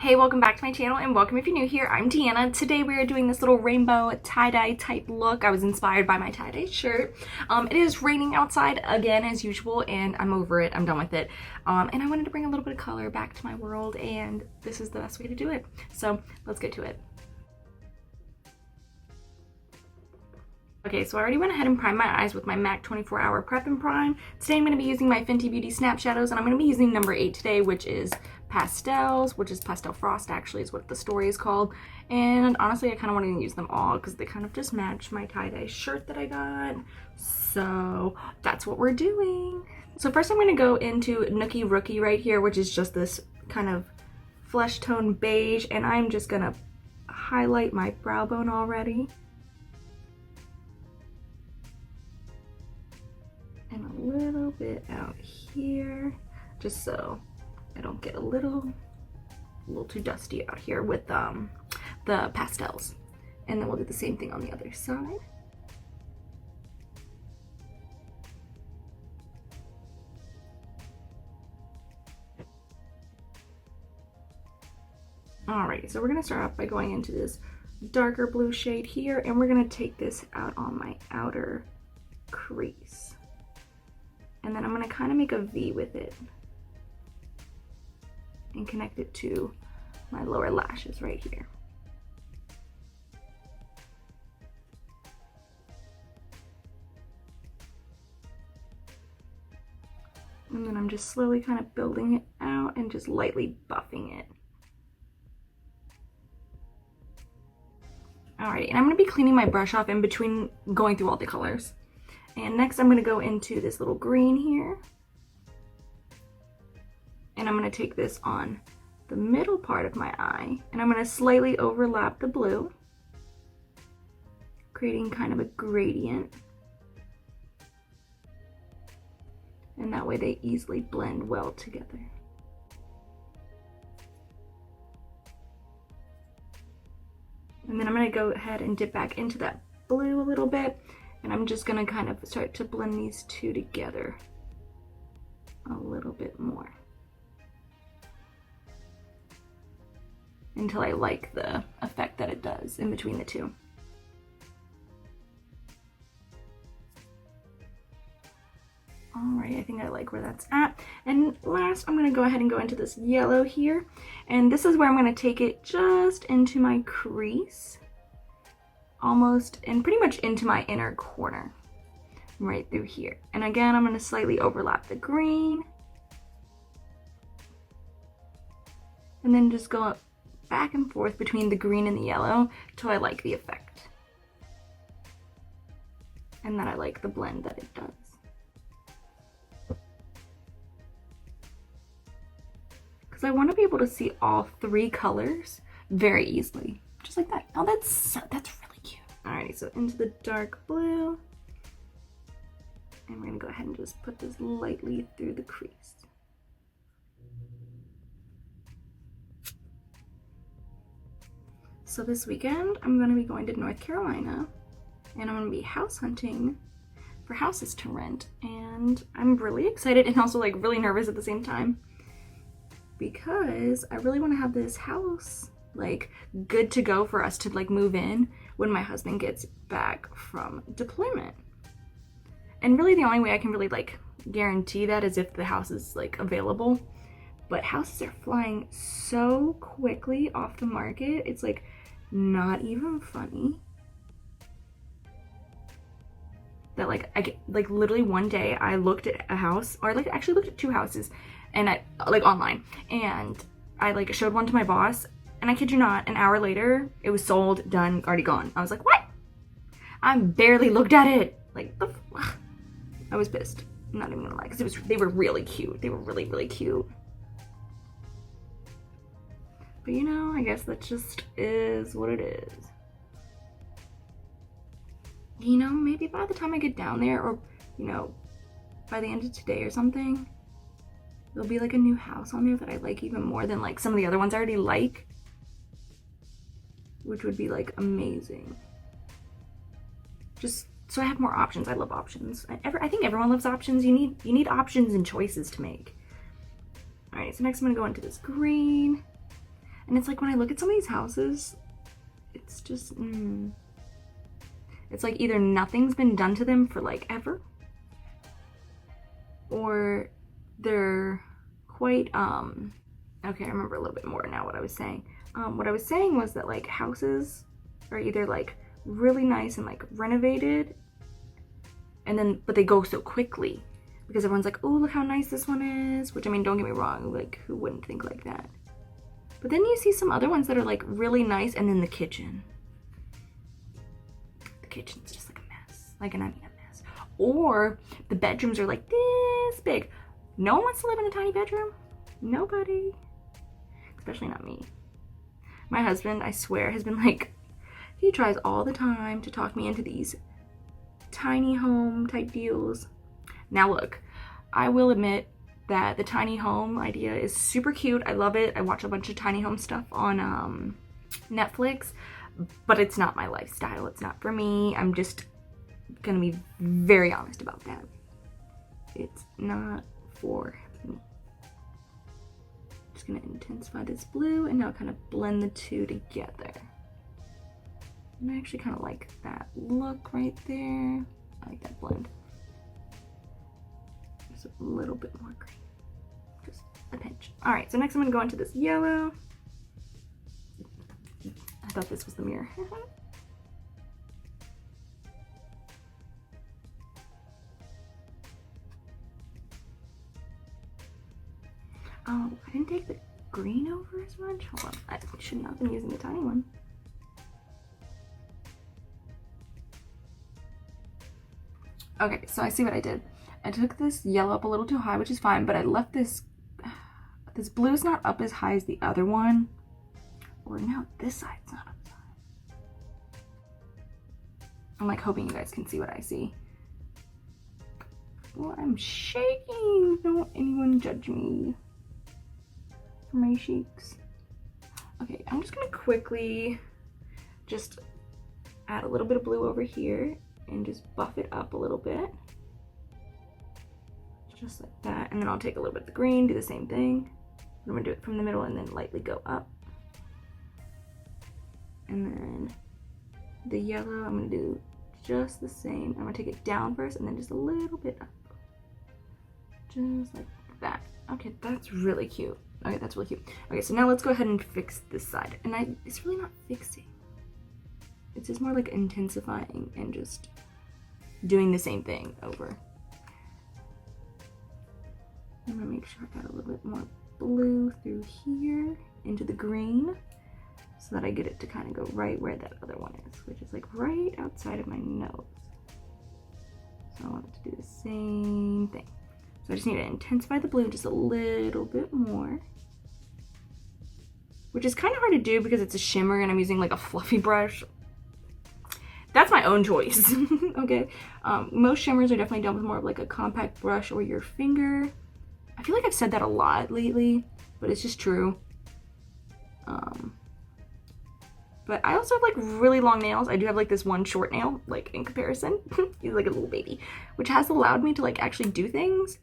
Hey, welcome back to my channel and welcome if you're new here. I'm Deanna. Today we are doing this little rainbow tie-dye type look. I was inspired by my tie-dye shirt. It is raining outside again as usual and I'm over it. I'm done with it. And I wanted to bring a little bit of color back to my world and this is the best way to do it. So let's get to it. Okay, so I already went ahead and primed my eyes with my MAC 24-Hour Prep and Prime. Today I'm going to be using my Fenty Beauty Snap Shadows, and I'm going to be using number 8 today, which is Pastels, which is Pastel Frost actually is what the story is called. And honestly, I kind of wanted to use them all because they kind of just match my tie-dye shirt that I got. So that's what we're doing. So first I'm going to go into Nookie Rookie right here, which is just this kind of flesh tone beige, and I'm just going to highlight my brow bone already. And a little bit out here, just so I don't get a little too dusty out here with the pastels. And then we'll do the same thing on the other side. Alright, so we're gonna start off by going into this darker blue shade here, and we're gonna take this out on my outer crease. And then I'm going to kind of make a V with it and connect it to my lower lashes right here. And then I'm just slowly kind of building it out and just lightly buffing it. Alright, and I'm going to be cleaning my brush off in between going through all the colors. And next I'm going to go into this little green here. And I'm going to take this on the middle part of my eye. And I'm going to slightly overlap the blue, creating kind of a gradient. And that way they easily blend well together. And then I'm going to go ahead and dip back into that blue a little bit. And I'm just gonna kind of start to blend these two together a little bit more until I like the effect that it does in between the two. Alright, I think I like where that's at. And last, I'm gonna go ahead and go into this yellow here. And this is where I'm gonna take it just into my crease. Almost and pretty much into my inner corner right through here. And again, I'm going to slightly overlap the green and then just go back and forth between the green and the yellow till I like the effect and that I like the blend that it does, because I want to be able to see all three colors very easily, just like that. Oh, that's really cute. Alrighty, so into the dark blue, and we're gonna go ahead and just put this lightly through the crease. So this weekend, I'm gonna be going to North Carolina, and I'm gonna be house hunting for houses to rent, and I'm really excited and also like really nervous at the same time because I really want to have this house like good to go for us to like move in when my husband gets back from deployment. And really the only way I can really like guarantee that is if the house is like available, but houses are flying so quickly off the market, it's like not even funny that like I get like literally one day I looked at a house, or like actually looked at two houses, and I like online, and I like showed one to my boss. And I kid you not, an hour later, it was sold, done, already gone. I was like, what? I barely looked at it. Like, I was pissed. I'm not even gonna lie, because they were really cute. They were really, really cute. But you know, I guess that just is what it is. You know, maybe by the time I get down there, or, you know, by the end of today or something, there'll be like a new house on there that I like even more than like some of the other ones I already like. Which would be like amazing. Just so I have more options. I love options. I think everyone loves options. You need options and choices to make. All right, so next I'm gonna go into this green. And it's like when I look at some of these houses, it's just, it's like either nothing's been done to them for like ever, or they're quite, okay, I remember a little bit more now what I was saying. What I was saying was that like houses are either like really nice and like renovated, and then, but they go so quickly because everyone's like, oh, look how nice this one is, which I mean, don't get me wrong, like who wouldn't think like that? But then you see some other ones that are like really nice, and then the kitchen's just like a mess. Like, and I mean a mess. Or the bedrooms are like this big. No one wants to live in a tiny bedroom. Nobody. Especially not me. My husband, I swear, has been like, he tries all the time to talk me into these tiny home type deals. Now look, I will admit that the tiny home idea is super cute. I love it. I watch a bunch of tiny home stuff on Netflix, but it's not my lifestyle. It's not for me. I'm just gonna be very honest about that. It's not for me. Just gonna intensify this blue and now kind of blend the two together. And I actually kind of like that look right there. I like that blend. Just a little bit more green. Just a pinch. All right, so next I'm gonna go into this yellow. I thought this was the mirror. Oh, I didn't take the green over as much. Hold on, I should not have been using the tiny one. Okay, so I see what I did. I took this yellow up a little too high, which is fine, but I left this blue's not up as high as the other one. Or now this side's not up as high. I'm like hoping you guys can see what I see. Well, I'm shaking. Don't anyone judge me for my shakes. Okay, I'm just gonna quickly just add a little bit of blue over here and just buff it up a little bit. Just like that. And then I'll take a little bit of the green, do the same thing. I'm gonna do it from the middle and then lightly go up. And then the yellow, I'm gonna do just the same. I'm gonna take it down first and then just a little bit up. Just like that. Okay, that's really cute. Okay, that's really cute. Okay, so now let's go ahead and fix this side. And it's really not fixing. It's just more like intensifying and just doing the same thing over. I'm gonna make sure I got a little bit more blue through here into the green so that I get it to kind of go right where that other one is, which is like right outside of my nose. So I want it to do the same thing. So I just need to intensify the blue just a little bit more, which is kind of hard to do because it's a shimmer and I'm using like a fluffy brush. That's my own choice, okay? Most shimmers are definitely done with more of like a compact brush or your finger. I feel like I've said that a lot lately, but it's just true. But I also have like really long nails. I do have like this one short nail, like in comparison. He's like a little baby, which has allowed me to like actually do things.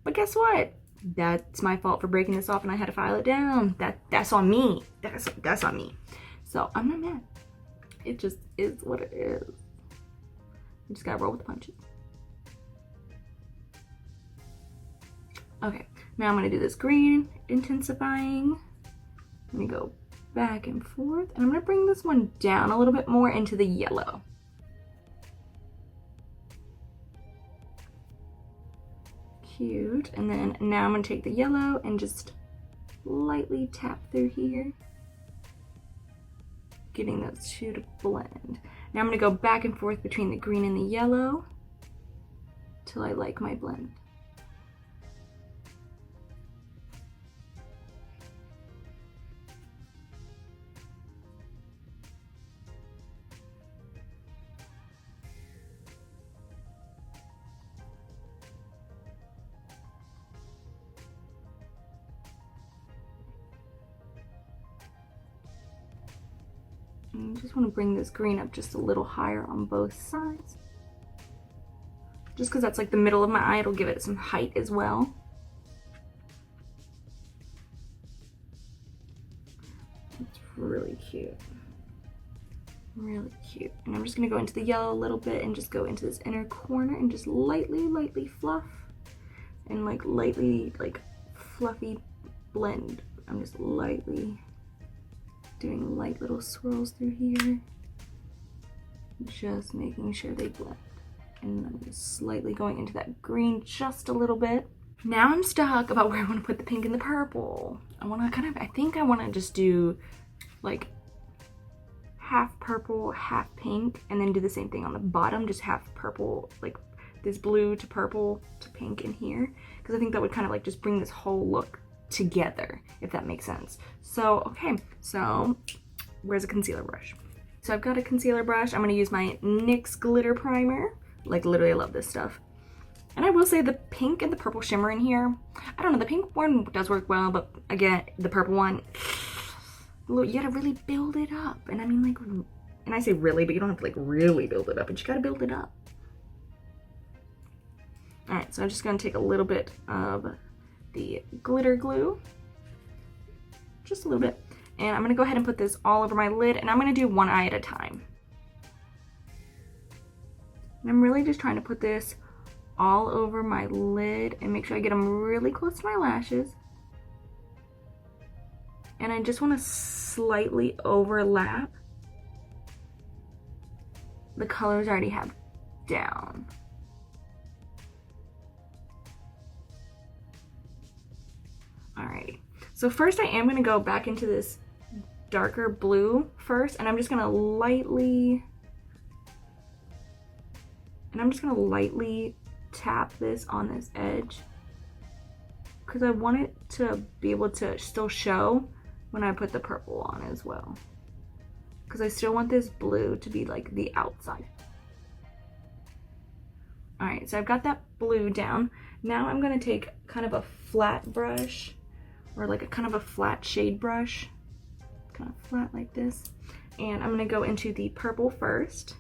But guess what? That's my fault for breaking this off and I had to file it down. That's on me. That's on me. So I'm not mad. It just is what it is. You just gotta roll with the punches. Okay, now I'm gonna do this green, intensifying. Let me go back and forth, and I'm gonna bring this one down a little bit more into the yellow. Cute, and then now I'm gonna take the yellow and just lightly tap through here, getting those two to blend. Now I'm gonna go back and forth between the green and the yellow till I like my blend. And I just want to bring this green up just a little higher on both sides. Just because that's like the middle of my eye, it'll give it some height as well. It's really cute. Really cute. And I'm just gonna go into the yellow a little bit and just go into this inner corner and just lightly fluff and like lightly like fluffy blend. I'm just lightly doing light little swirls through here, just making sure they blend. And I'm just slightly going into that green just a little bit. Now I'm stuck about where I want to put the pink and the purple. I think I want to just do like half purple, half pink, and then do the same thing on the bottom, just half purple, like this blue to purple to pink in here, because I think that would kind of like just bring this whole look together, if that makes sense. So, okay, so where's a concealer brush? So I've got a concealer brush. I'm gonna use my NYX glitter primer. Like literally I love this stuff. And I will say the pink and the purple shimmer in here, I don't know, the pink one does work well, but again, the purple one, you gotta really build it up. And I mean like, and I say really, but you don't have to like really build it up, but you gotta build it up. All right, so I'm just gonna take a little bit of the glitter glue, just a little bit. And I'm gonna go ahead and put this all over my lid, and I'm gonna do one eye at a time. And I'm really just trying to put this all over my lid and make sure I get them really close to my lashes. And I just want to slightly overlap the colors I already have down. Alrighty, so first I am going to go back into this darker blue first, and I'm just going to lightly tap this on this edge, because I want it to be able to still show when I put the purple on as well, because I still want this blue to be like the outside. All right, so I've got that blue down. Now I'm going to take kind of a flat brush, or like a kind of a flat shade brush, kind of flat like this, and I'm going to go into the purple first.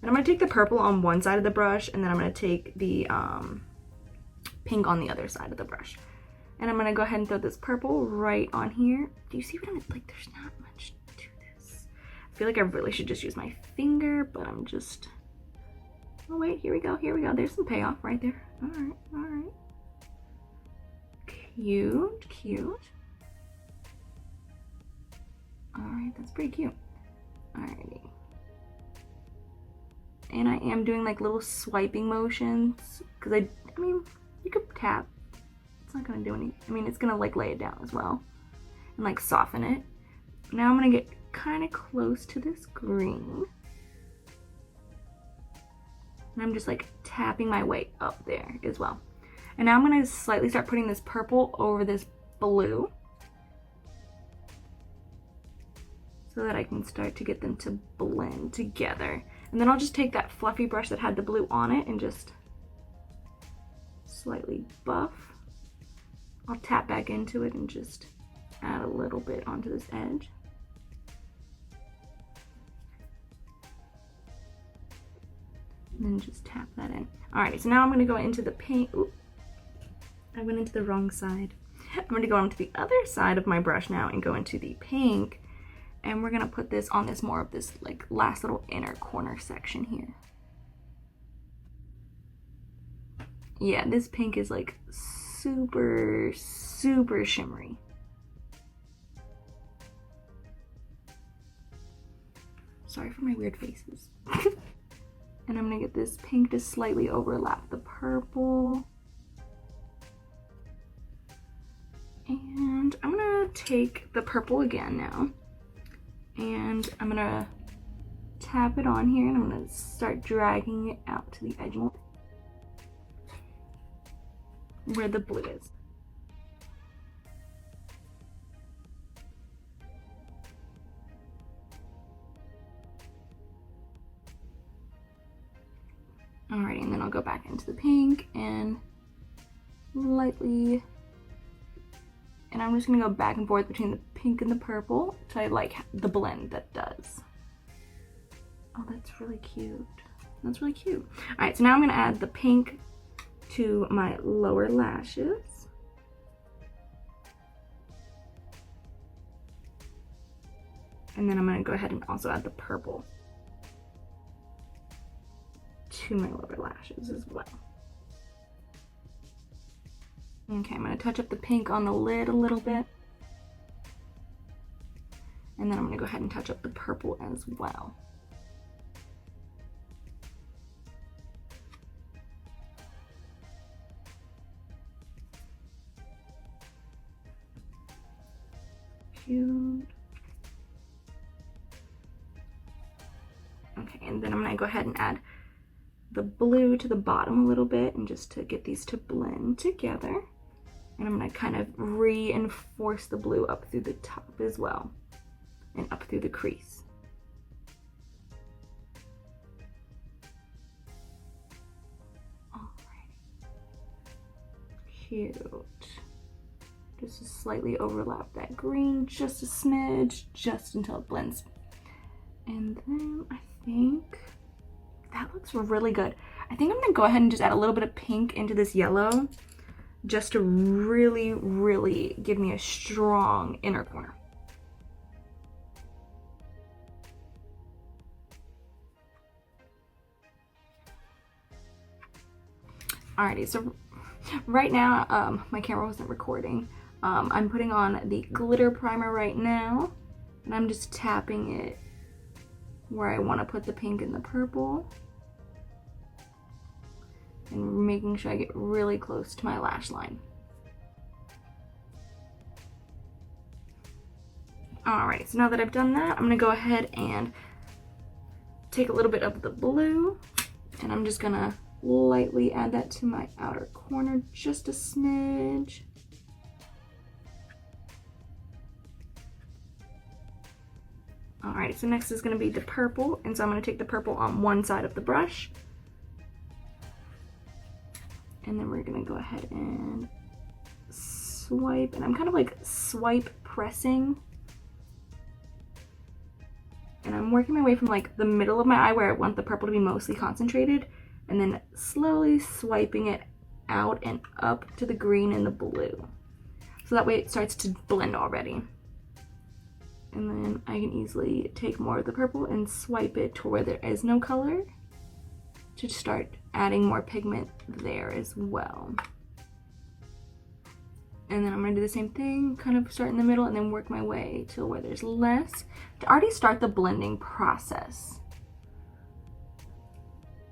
And I'm going to take the purple on one side of the brush, and then I'm going to take the pink on the other side of the brush. And I'm going to go ahead and throw this purple right on here. Do you see what I'm like? There's not much to this. I feel like I really should just use my finger, but I'm just... Oh wait, here we go, here we go. There's some payoff right there. All right, all right. Cute, cute. All right, that's pretty cute. Alrighty. And I am doing like little swiping motions, because I mean, you could tap. It's not gonna do anything. I mean, it's gonna like lay it down as well and like soften it. Now I'm gonna get kind of close to this green. And I'm just like tapping my way up there as well. And now I'm gonna slightly start putting this purple over this blue, so that I can start to get them to blend together. And then I'll just take that fluffy brush that had the blue on it and just slightly buff. I'll tap back into it and just add a little bit onto this edge. And then just tap that in. Alright, so now I'm gonna go into the paint. Ooh, I went into the wrong side. I'm gonna go onto the other side of my brush now and go into the pink. And we're gonna put this on this more of this like last little inner corner section here. Yeah, this pink is like super, super shimmery. Sorry for my weird faces. And I'm gonna get this pink to slightly overlap the purple. And I'm gonna take the purple again now. And I'm gonna tap it on here, and I'm gonna start dragging it out to the edge more, where the blue is. Alrighty, and then I'll go back into the pink and lightly, and I'm just gonna go back and forth between the pink and the purple till I like the blend that does. Oh, that's really cute. That's really cute. All right, so now I'm gonna add the pink to my lower lashes. And then I'm gonna go ahead and also add the purple to my lower lashes as well. Okay, I'm gonna touch up the pink on the lid a little bit. And then I'm gonna go ahead and touch up the purple as well. Cute. Okay, and then I'm gonna go ahead and add the blue to the bottom a little bit, and just to get these to blend together. And I'm gonna kind of reinforce the blue up through the top as well, and up through the crease. Alright. Cute. Just to slightly overlap that green, just a smidge, just until it blends. And then I think that looks really good. I think I'm gonna go ahead and just add a little bit of pink into this yellow, just to really, really give me a strong inner corner. Alrighty, so right now, my camera wasn't recording. I'm putting on the glitter primer right now, and I'm just tapping it where I want to put the pink and the purple, and making sure I get really close to my lash line. Alright, so now that I've done that, I'm going to go ahead and take a little bit of the blue, and I'm just going to lightly add that to my outer corner, just a smidge. Alright, so next is going to be the purple, and so I'm going to take the purple on one side of the brush, and then we're going to go ahead and swipe, and I'm kind of like swipe pressing, and I'm working my way from like the middle of my eye where I want the purple to be mostly concentrated, and then slowly swiping it out and up to the green and the blue, so that way it starts to blend already. And then I can easily take more of the purple and swipe it to where there is no color to start adding more pigment there as well. And then I'm gonna do the same thing, kind of start in the middle and then work my way to where there's less, to already start the blending process.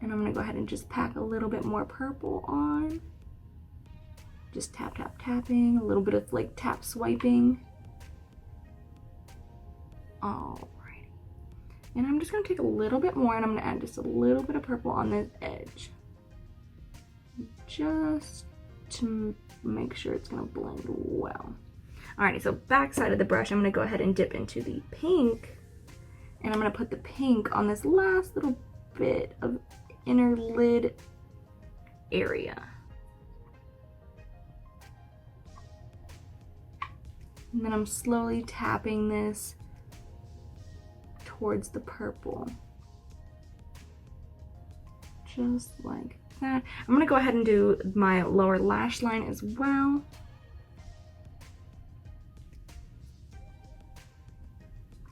And I'm gonna go ahead and just pack a little bit more purple on. Just tap, tap, tapping, a little bit of like tap swiping. Alrighty. And I'm just gonna take a little bit more and I'm gonna add just a little bit of purple on this edge. Just to make sure it's gonna blend well. Alrighty, so back side of the brush, I'm gonna go ahead and dip into the pink. And I'm gonna put the pink on this last little bit of inner lid area. And then I'm slowly tapping this towards the purple. Just like that. I'm gonna go ahead and do my lower lash line as well.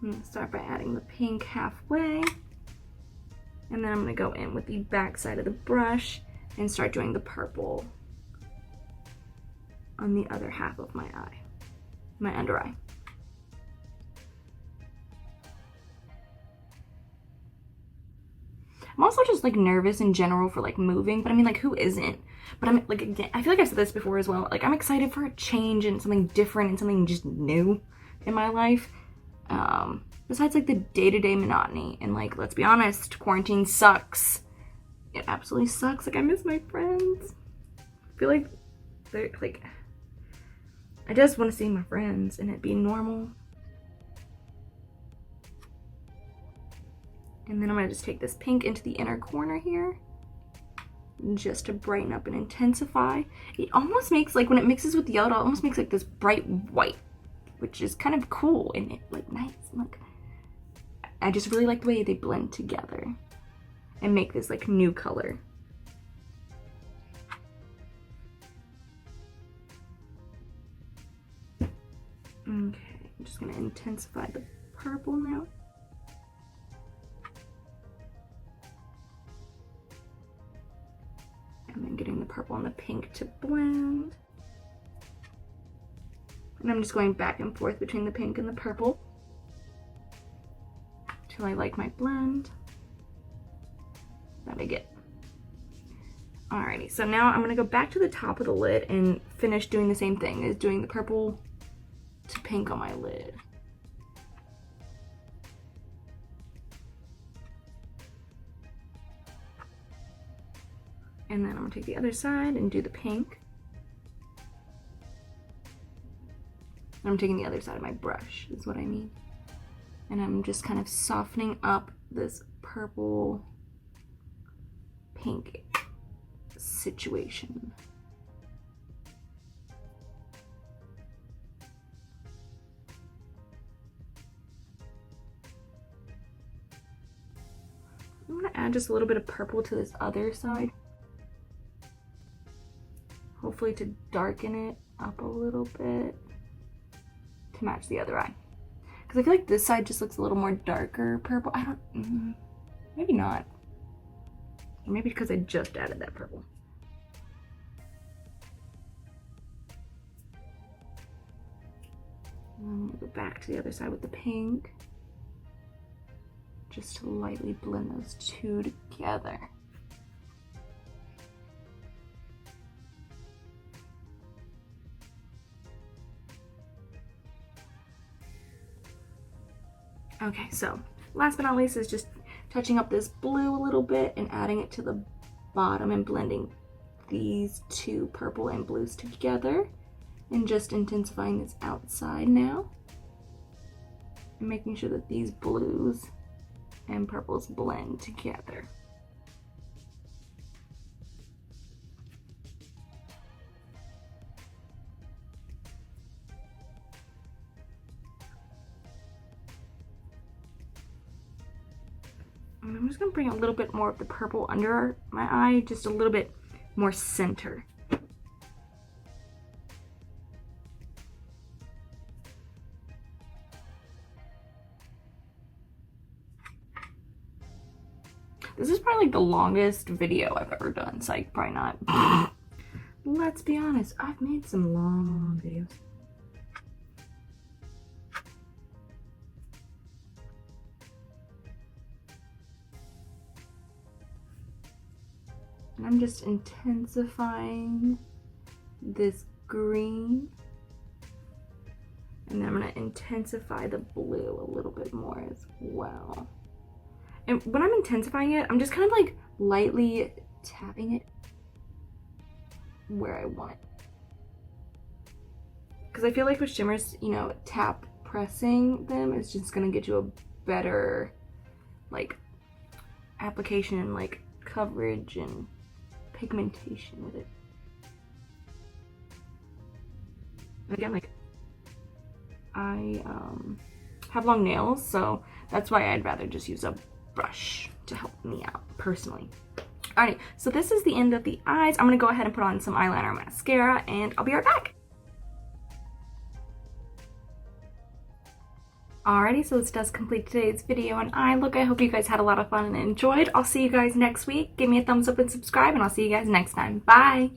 I'm gonna start by adding the pink halfway. And then I'm gonna go in with the back side of the brush and start doing the purple on the other half of my eye, my under eye. I'm also just like nervous in general for like moving, but I mean like who isn't? But I'm like, again, I feel like I've said this before as well, like I'm excited for a change and something different and something just new in my life. Besides like the day-to-day monotony, and like, let's be honest, quarantine sucks. It absolutely sucks. Like I miss my friends. I feel like they're like, I just want to see my friends and it be normal. And then I'm gonna just take this pink into the inner corner here, just to brighten up and intensify. It almost makes, like when it mixes with the yellow, it almost makes like this bright white, which is kind of cool and it like nice. Like, I just really like the way they blend together and make this like new color. Okay, I'm just gonna intensify the purple now. And then getting the purple and the pink to blend. And I'm just going back and forth between the pink and the purple till I like my blend. That I get. Alrighty, so now I'm gonna go back to the top of the lid and finish doing the same thing as doing the purple to pink on my lid. And then I'm gonna take the other side and do the pink. I'm taking the other side of my brush, is what I mean. And I'm just kind of softening up this purple pink situation. I'm gonna add just a little bit of purple to this other side. Hopefully to darken it up a little bit to match the other eye. Because I feel like this side just looks a little more darker purple. I don't, maybe not. Or maybe because I just added that purple. I'm gonna go back to the other side with the pink. Just to lightly blend those two together. Okay, so last but not least is just touching up this blue a little bit and adding it to the bottom and blending these two purple and blues together and just intensifying this outside now and making sure that these blues and purples blend together. And I'm just gonna bring a little bit more of the purple under my eye, just a little bit more center. This is probably like the longest video I've ever done, psych, probably not. Let's be honest, I've made some long videos. And I'm just intensifying this green. And then I'm gonna intensify the blue a little bit more as well. And when I'm intensifying it, I'm just kind of like lightly tapping it where I want it. Because I feel like with shimmers, you know, tap pressing them is just gonna get you a better like application and like coverage and pigmentation with it. And again, like I have long nails, so that's why I'd rather just use a brush to help me out personally. Alright, so this is the end of the eyes. I'm gonna go ahead and put on some eyeliner and mascara, and I'll be right back. Alrighty, so this does complete today's video and eye look. I hope you guys had a lot of fun and enjoyed. I'll see you guys next week. Give me a thumbs up and subscribe, and I'll see you guys next time. Bye!